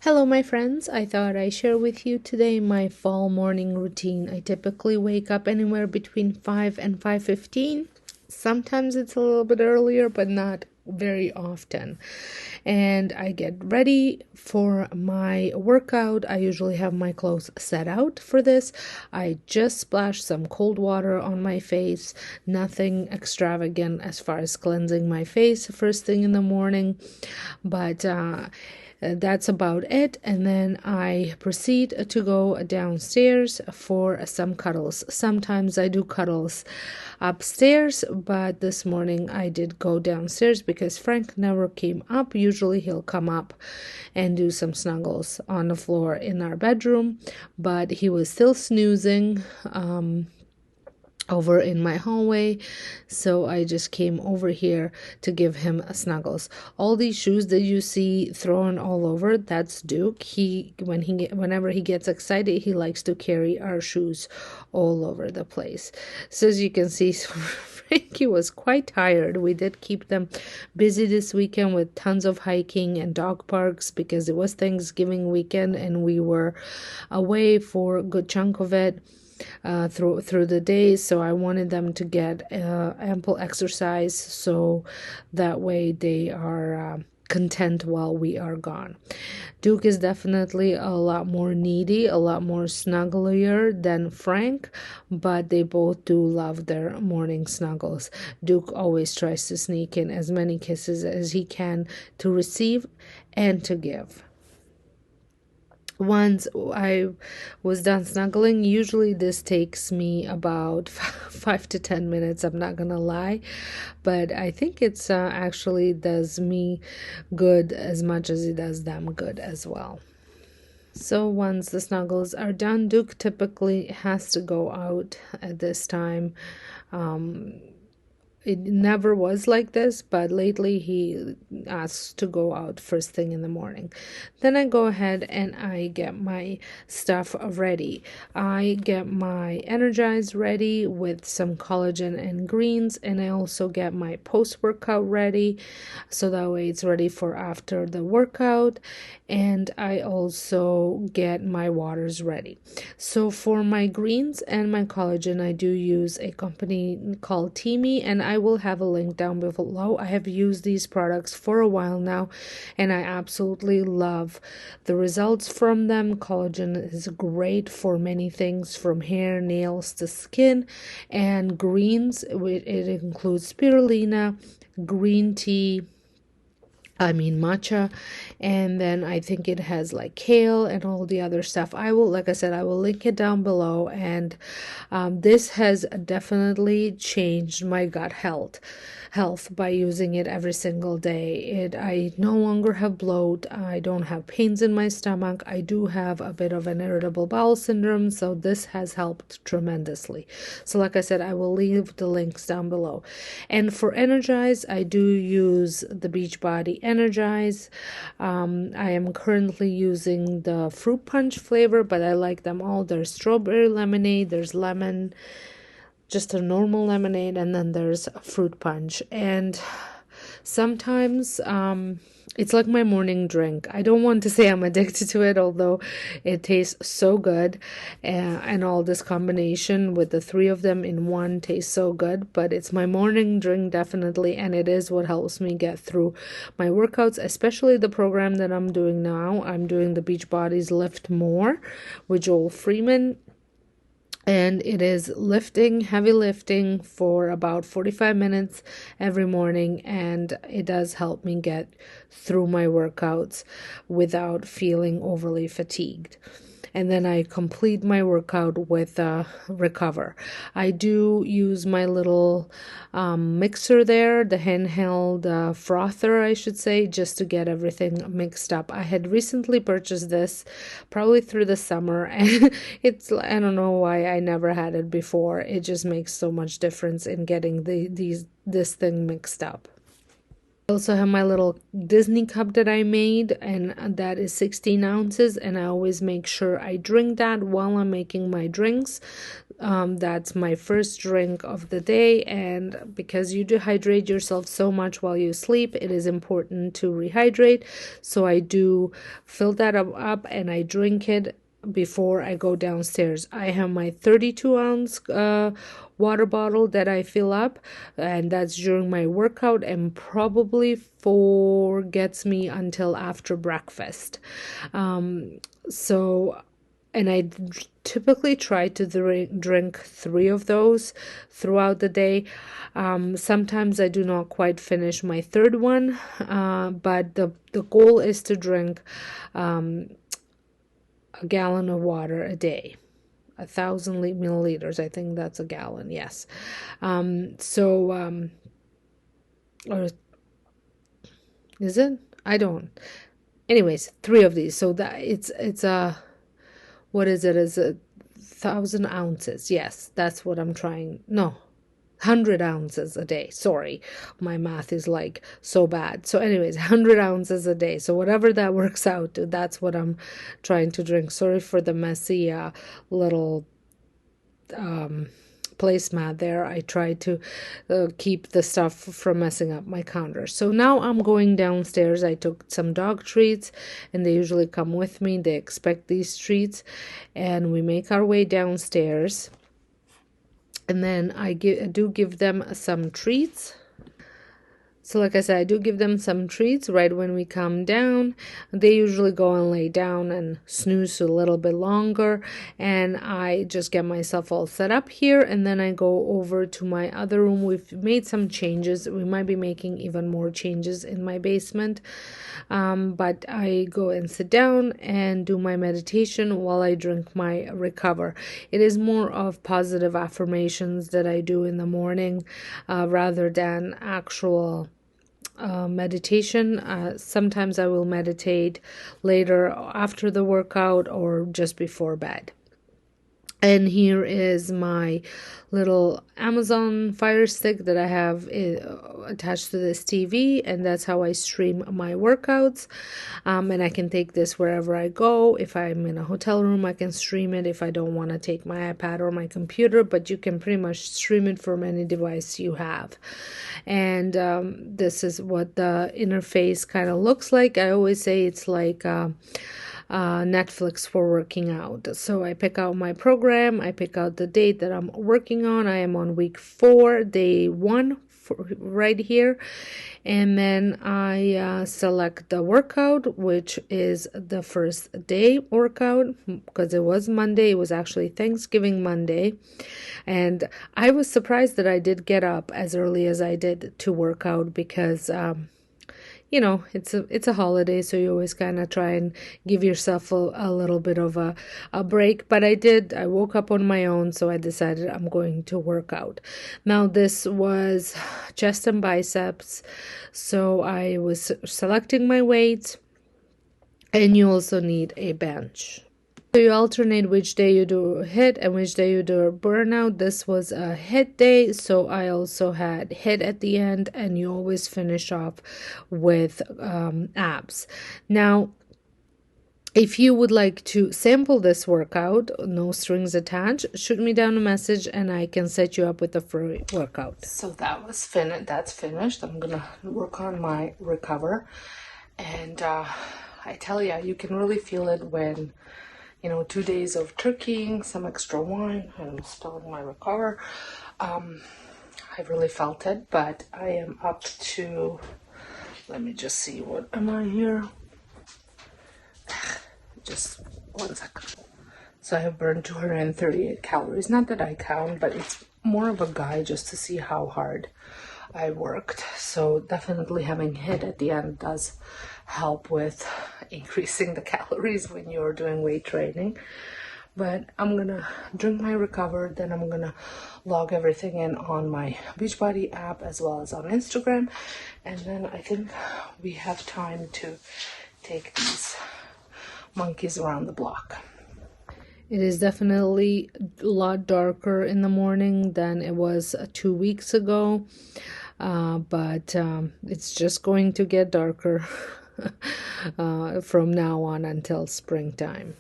Hello, my friends. I thought I'd share with you today my fall morning routine. I typically wake up anywhere between 5 and 5:15. Sometimes it's a little bit earlier, but not very often. And I get ready for my workout. I usually have my clothes set out for this. I just splash some cold water on my face, nothing extravagant as far as cleansing my face first thing in the morning, but that's about it. And then I proceed to go downstairs for some cuddles. Sometimes I do cuddles upstairs, but this morning I did go downstairs because Frank never came up. Usually he'll come up and do some snuggles on the floor in our bedroom, but he was still snoozing over in my hallway, so I just came over here to give him snuggles. All these shoes that you see thrown all over, that's Duke. Whenever he gets excited, he likes to carry our shoes all over the place. So as you can see, Frankie was quite tired. We did keep them busy this weekend with tons of hiking and dog parks because it was Thanksgiving weekend and we were away for a good chunk of it. Through the days, so I wanted them to get ample exercise, so that way they are content while we are gone. Duke is definitely a lot more needy, a lot more snugglier than Frank, but they both do love their morning snuggles. Duke always tries to sneak in as many kisses as he can to receive and to give. Once I was done snuggling, usually this takes me about 5 to 10 minutes, I'm not gonna lie, but I think it's actually does me good as much as it does them good as well. So once the snuggles are done, Duke typically has to go out at this time. It never was like this, but lately he asks to go out first thing in the morning. Then I go ahead and I get my stuff ready. I get my Energize ready with some collagen and greens, and I also get my post-workout ready, so that way it's ready for after the workout. And I also get my waters ready. So for my greens and my collagen, I do use a company called Teami, and I will have a link down below. I have used these products for a while now, and I absolutely love the results from them. Collagen is great for many things, from hair, nails to skin, and greens, it includes spirulina, green tea, matcha, and then I think it has like kale and all the other stuff. Like I said, I will link it down below, and this has definitely changed my gut health by using it every single day. I no longer have bloat. I don't have pains in my stomach. I do have a bit of an irritable bowel syndrome, so this has helped tremendously. So like I said, I will leave the links down below. And for Energize, I do use the Beachbody Energize. I am currently using the fruit punch flavor, but I like them all. There's strawberry lemonade, there's lemon, just a normal lemonade, and then there's a fruit punch. And sometimes it's like my morning drink. I don't want to say I'm addicted to it, although it tastes so good, and all this combination with the three of them in one tastes so good. But it's my morning drink definitely, and it is what helps me get through my workouts, especially the program that I'm doing now. I'm doing the Beachbody's Lift More with Joel Freeman. And it is heavy lifting for about 45 minutes every morning, and it does help me get through my workouts without feeling overly fatigued. And then I complete my workout with Recover. I do use my little mixer there, the handheld frother, I should say, just to get everything mixed up. I had recently purchased this probably through the summer, and I don't know why I never had it before. It just makes so much difference in getting this thing mixed up. I also have my little Disney cup that I made, and that is 16 ounces, and I always make sure I drink that while I'm making my drinks. That's my first drink of the day, and because you dehydrate yourself so much while you sleep, it is important to rehydrate. So I do fill that up and I drink it before I go downstairs. I have my 32-ounce water bottle that I fill up, and that's during my workout, and probably forgets me until after breakfast. So and I typically try to drink 3 of those throughout the day. Sometimes I do not quite finish my third one, but the goal is to drink a gallon of water a day. 1,000 milliliters, I think that's a gallon, yes. Or is it? I don't. Anyways, 3 of these. So that it's a, what is it? Is it 1,000 ounces? Yes, that's what I'm trying. No, 100 ounces a day. Sorry, my math is like so bad. So anyways, 100 ounces a day. So whatever that works out to, that's what I'm trying to drink. Sorry for the messy little placemat there. I try to keep the stuff from messing up my counter. So now I'm going downstairs. I took some dog treats, and they usually come with me. They expect these treats, and we make our way downstairs. And then I do give them some treats. So like I said, I do give them some treats right when we come down. They usually go and lay down and snooze a little bit longer. And I just get myself all set up here. And then I go over to my other room. We've made some changes. We might be making even more changes in my basement. But I go and sit down and do my meditation while I drink my recover. It is more of positive affirmations that I do in the morning rather than actual meditation. Sometimes I will meditate later after the workout or just before bed. And here is my little Amazon Fire Stick that I have attached to this TV, and that's how I stream my workouts. And I can take this wherever I go. If I'm in a hotel room, I can stream it if I don't want to take my iPad or my computer, but you can pretty much stream it from any device you have. And this is what the interface kind of looks like. I always say it's like Netflix for working out. So I pick out my program, I pick out the date that I'm working on. I am on week 4, day 1 right here, and then I select the workout, which is the first day workout, because it was Monday. It was actually Thanksgiving Monday, and I was surprised that I did get up as early as I did to work out, because it's a holiday, so you always kind of try and give yourself a little bit of a break. But I woke up on my own, so I decided I'm going to work out. Now, this was chest and biceps, so I was selecting my weights, and you also need a bench. So you alternate which day you do HIIT and which day you do burnout. This was a HIIT day, so I also had HIIT at the end, and you always finish off with abs. Now, if you would like to sample this workout, no strings attached, shoot me down a message and I can set you up with a free workout. So that's finished. I'm gonna work on my recover, and I tell you can really feel it when 2 days of turkeying, some extra wine, and still in my recover. I really felt it, but I am up to, let me just see, what am I here? Just 1 second. So I have burned 238 calories. Not that I count, but it's more of a guide just to see how hard I worked. So definitely having HIIT at the end does help with increasing the calories when you're doing weight training. But I'm gonna drink my recover, then I'm gonna log everything in on my Beachbody app as well as on Instagram, and then I think we have time to take these monkeys around the block. It is definitely a lot darker in the morning than it was 2 weeks ago, but it's just going to get darker from now on until springtime.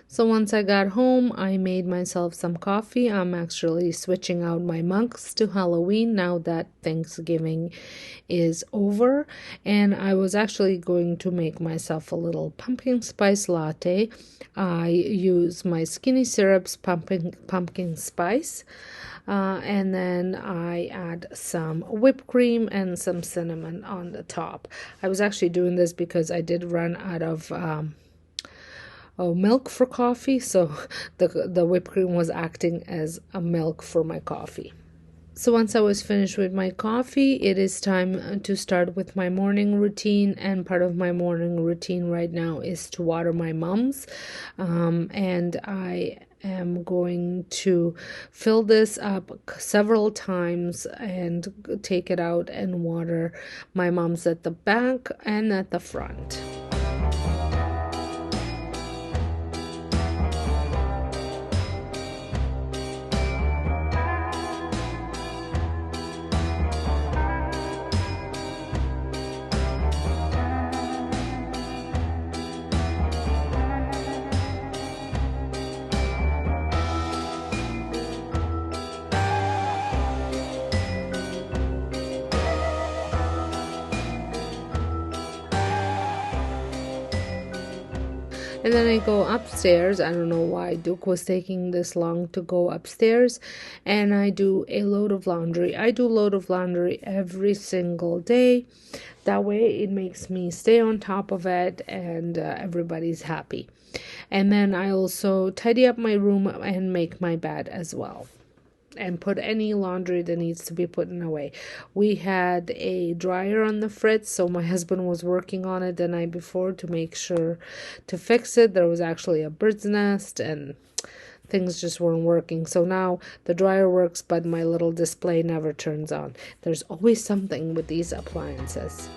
So once I got home, I made myself some coffee. I'm actually switching out my mugs to Halloween now that Thanksgiving is over. And I was actually going to make myself a little pumpkin spice latte. I use my Skinny Syrups pumpkin spice. And then I add some whipped cream and some cinnamon on the top. I was actually doing this because I did run out of milk for coffee, so the whipped cream was acting as a milk for my coffee. So once I was finished with my coffee, it is time to start with my morning routine. And part of my morning routine right now is to water my mums. And I am going to fill this up several times and take it out and water my mums at the back and at the front. And then I go upstairs. I don't know why Duke was taking this long to go upstairs. And I do a load of laundry. I do a load of laundry every single day. That way it makes me stay on top of it and everybody's happy. And then I also tidy up my room and make my bed as well, and put any laundry that needs to be put away. We had a dryer on the fritz, so my husband was working on it the night before to make sure to fix it. There was actually a bird's nest and things just weren't working. So now the dryer works, but my little display never turns on. There's always something with these appliances.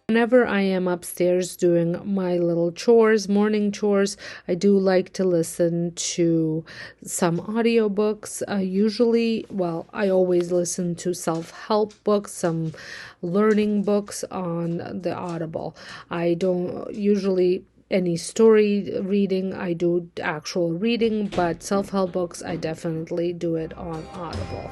Whenever I am upstairs doing my little chores, morning chores, I do like to listen to some audiobooks. I always listen to self-help books, some learning books on the Audible. I don't usually any story reading. I do actual reading, but self-help books, I definitely do it on Audible.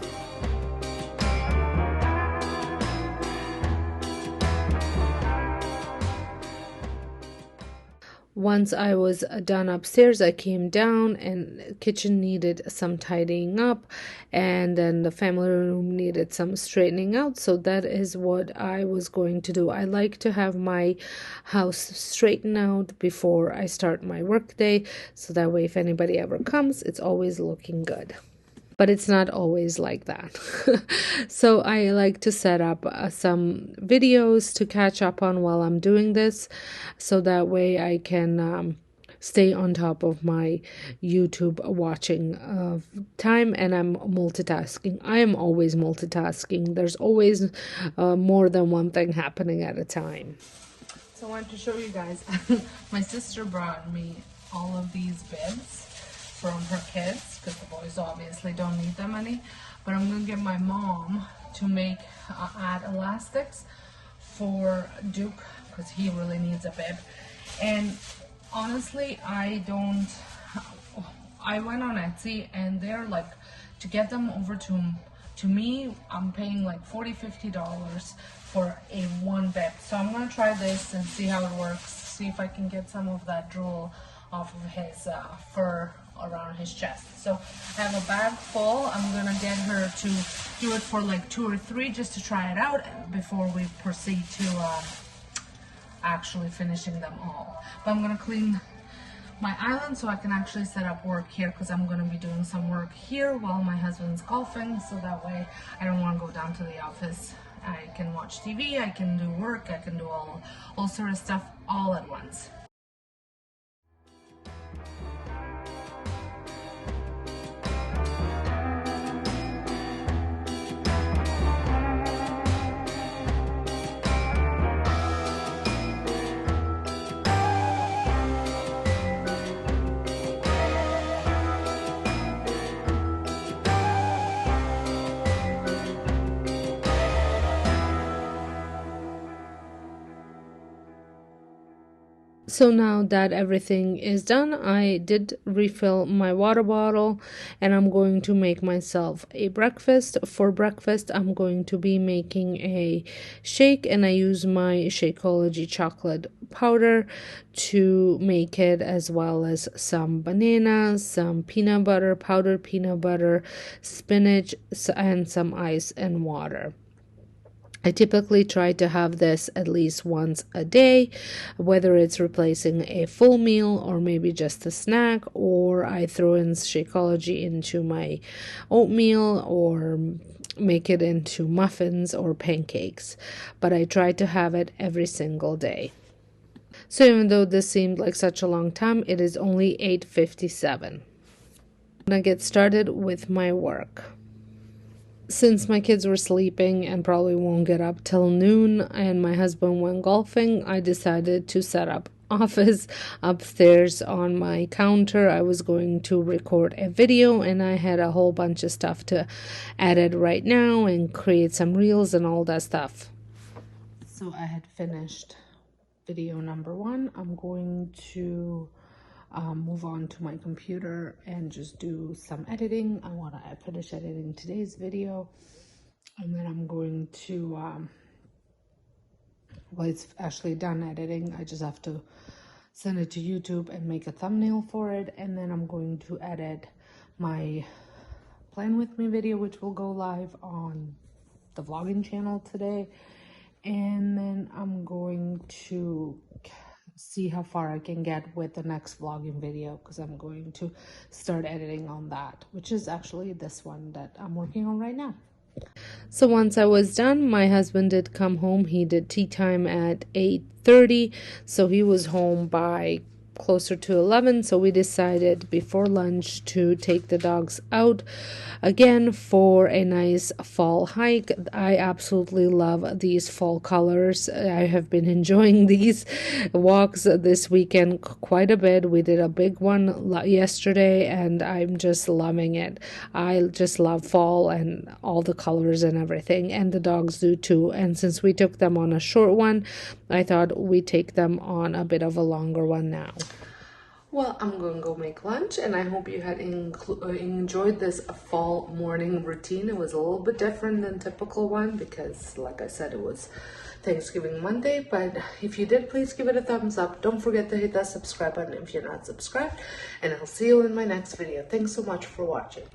Once I was done upstairs, I came down and the kitchen needed some tidying up, and then the family room needed some straightening out. So that is what I was going to do. I like to have my house straightened out before I start my work day, so that way if anybody ever comes, it's always looking good. But it's not always like that. So I like to set up some videos to catch up on while I'm doing this, so that way I can stay on top of my YouTube watching time, and I'm multitasking. I am always multitasking. There's always more than one thing happening at a time. So I wanted to show you guys, my sister brought me all of these bibs from her kids, because the boys obviously don't need them any, but I'm gonna get my mom to make add elastics for Duke, because he really needs a bib. And honestly, I went on Etsy, and they're like, to get them over to me, I'm paying like $40-50 for a one bib. So I'm gonna try this and see how it works, see if I can get some of that drool off of his fur around his chest. So I have a bag full. I'm gonna get her to do it for like 2 or 3 just to try it out before we proceed to actually finishing them all. But I'm gonna clean my island so I can actually set up work here, because I'm gonna be doing some work here while my husband's golfing, so that way I don't want to go down to the office. I can watch TV, I can do work, I can do all sort of stuff all at once. So now that everything is done, I did refill my water bottle and I'm going to make myself a breakfast. For breakfast, I'm going to be making a shake, and I use my Shakeology chocolate powder to make it, as well as some bananas, some peanut butter, powdered peanut butter, spinach, and some ice and water. I typically try to have this at least once a day, whether it's replacing a full meal or maybe just a snack, or I throw in Shakeology into my oatmeal or make it into muffins or pancakes. But I try to have it every single day. So even though this seemed like such a long time, it is only 8:57. I'm gonna get started with my work. Since my kids were sleeping and probably won't get up till noon and my husband went golfing, I decided to set up office upstairs on my counter. I was going to record a video and I had a whole bunch of stuff to edit right now and create some reels and all that stuff. So I had finished video number 1. I'm going to move on to my computer and just do some editing. I want to finish editing today's video, and then I'm going to well, it's actually done editing. I just have to send it to YouTube and make a thumbnail for it, and then I'm going to edit my plan with me video, which will go live on the vlogging channel today, and then I'm going to see how far I can get with the next vlogging video, because I'm going to start editing on that, which is actually this one that I'm working on right now. So once I was done, my husband did come home. He did tea time at 8:30, so he was home by closer to 11. So we decided before lunch to take the dogs out again for a nice fall hike. I absolutely love these fall colors. I have been enjoying these walks this weekend quite a bit. We did a big one yesterday and I'm just loving it. I just love fall and all the colors and everything, and the dogs do too. And since we took them on a short one, I thought we'd take them on a bit of a longer one now. Well, I'm going to go make lunch, and I hope you had enjoyed this fall morning routine. It was a little bit different than typical one because, like I said, it was Thanksgiving Monday. But if you did, please give it a thumbs up. Don't forget to hit that subscribe button if you're not subscribed, and I'll see you in my next video. Thanks so much for watching.